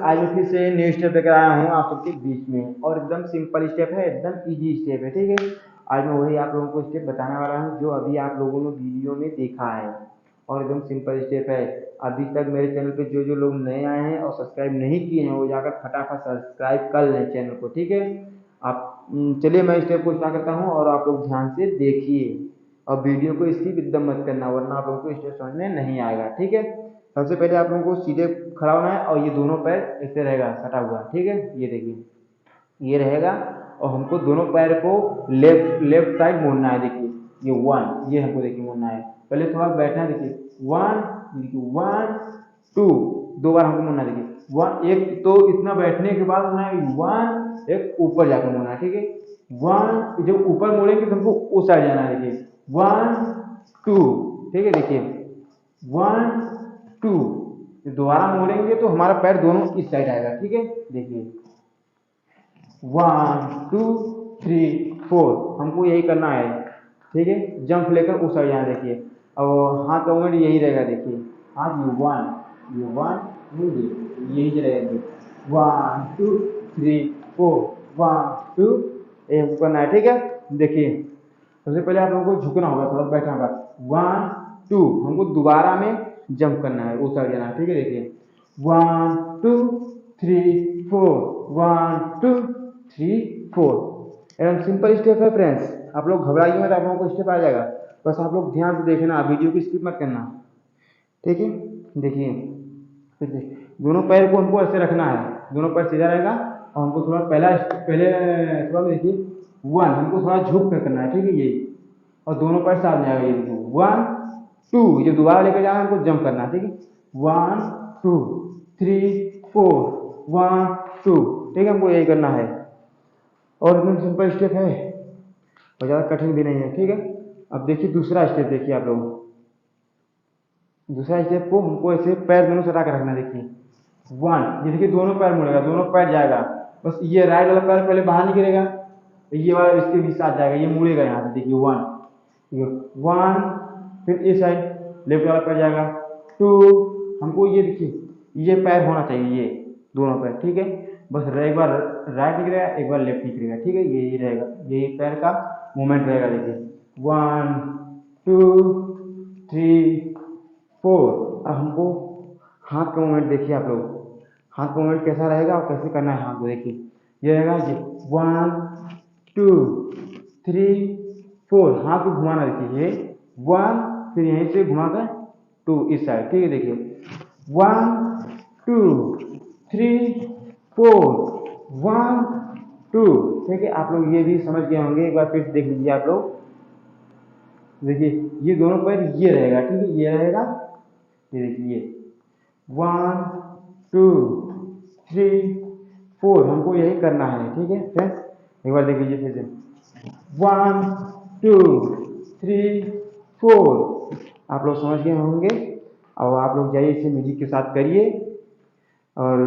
आज मैं फिर से न्यू स्टेप लेकर आया हूँ आप सबके बीच में, और एकदम सिंपल स्टेप है, एकदम इजी स्टेप है। ठीक है, आज मैं वही आप लोगों को स्टेप बताने वाला हूँ जो अभी आप लोगों ने वीडियो में देखा है, और एकदम सिंपल स्टेप है। अभी तक मेरे चैनल पे जो जो लोग नए आए हैं और सब्सक्राइब नहीं किए हैं वो जाकर फटाफट सब्सक्राइब कर लें चैनल को। ठीक है, आप चलिए मैं स्टेप को स्टार्ट करता हूँ और आप लोग ध्यान से देखिए और वीडियो को स्किप एकदम मत करना, वरना आप लोगों को स्टेप समझ में नहीं आएगा। ठीक है, सबसे पहले आप लोगों को सीधे खड़ा होना है और ये दोनों पैर ऐसे रहेगा सटा हुआ। ठीक है, ये देखिए ये रहेगा, और हमको दोनों पैर को लेफ्ट लेफ्ट साइड मोड़ना है। देखिए ये वन, ये हमको देखिए मोड़ना है। पहले थोड़ा बैठना है, देखिए वन, देखिए वन टू, दो बार हमको मोड़ना है। देखिए वन, एक तो इतना बैठने के बाद मोड़ना है वन, एक ऊपर जाकर मोड़ना है। ठीक है, वन, जब ऊपर मोड़ेंगे तो हमको उस साइड जाना है। देखिए वन टू, ठीक है, देखिए वन टू, दोबारा मोड़ेंगे तो हमारा पैर दोनों इस साइड आएगा। ठीक है, देखिए वन टू थ्री फोर, हमको यही करना है। ठीक है, जंप लेकर उस साइड जाना। देखिए और हाथ का मूवमेंट यही रहेगा। देखिए हाथ ये वन यही रहेगा। One two three four, one two, ये हमको करना है। ठीक है, देखिए सबसे पहले आप लोगों को झुकना होगा, थोड़ा बैठना होगा। वन टू, हमको दोबारा में जंप करना है, उस साइड जाना है। ठीक है, देखिए one two three four, one two three four, एकदम सिंपल स्टेप है फ्रेंड्स। आप लोग घबराइए मत, आप लोगों को स्टेप आ जाएगा, बस आप लोग ध्यान से देखना, वीडियो को स्किप मत करना। ठीक है, देखिए दोनों पैर को हमको ऐसे रखना है, दोनों पैर सीधा रहेगा, और हमको थोड़ा पहले थोड़ा देखिए वन, हमको थोड़ा झुक कर करना है। ठीक है, ये और दोनों पैर सामने आएगा। ये देखिए वन टू, ये दोबारा लेकर जाना है, हमको जंप करना है। ठीक है, one two three four, one two, ठीक है, हमको यही करना है, और एकदम सिंपल स्टेप है और ज़्यादा कठिन भी नहीं है। ठीक है, अब देखिए दूसरा स्टेप, देखिए आप लोग दूसरा स्टेप को हमको ऐसे पैर दोनों सटा कर रखना। देखिए वन, ये देखिए दोनों पैर मुड़ेगा, दोनों पैर जाएगा, बस ये राइट वाला पैर पहले बाहर निकलेगा, ये वाला इसके भी साथ जाएगा, ये मुड़ेगा यहाँ से। देखिए वन, वन, फिर इस साइड लेफ्ट वाला पैर जाएगा, टू, हमको ये देखिए ये पैर होना चाहिए, ये दोनों पैर। ठीक है, बस एक बार राइट निकलेगा, एक बार लेफ्ट निकलेगा। ठीक है, यही रहेगा, यही पैर का मूवमेंट रहेगा। देखिए वन टू थ्री फोर। अब हमको हाथ का मूवमेंट देखिए आप लोग, हाथ का मूवमेंट कैसा रहेगा और कैसे करना है हाथ को। देखिए ये रहेगा, ये वन टू थ्री फोर, हाथ को घुमाना। देखिए ये वन, फिर यहीं से घुमाकर टू इस साइड। ठीक है, देखिए one two three four, one two. ठीक है, आप लोग ये भी समझ गए होंगे, एक बार फिर देख लीजिए आप लोग। देखिए ये दोनों पैर ये रहेगा। ठीक है, ये रहेगा, ये देखिए वन टू थ्री फोर, हमको यही करना है। ठीक है फ्रेंड्स, एक बार देख लीजिए फिर से, वन टू थ्री फोर, आप लोग समझ गए होंगे। और आप लोग जाइए इसे म्यूजिक के साथ करिए, और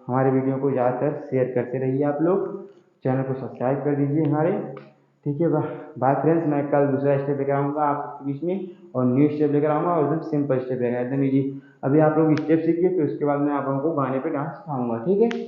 हमारे वीडियो को ज़्यादातर शेयर करते रहिए। आप लोग चैनल को सब्सक्राइब कर दीजिए हमारे। ठीक है, बाय फ्रेंड्स, मैं कल दूसरा स्टेप लेकर आऊँगा आप सबके बीच में, और न्यू स्टेप लेकर आऊँगा, और एकदम सिंपल स्टेप रहेगा, एकदम ईजी। अभी आप लोग स्टेप सीखिए, फिर उसके बाद मैं आप लोगों को गाने पे डांस सिखाऊंगा। ठीक है।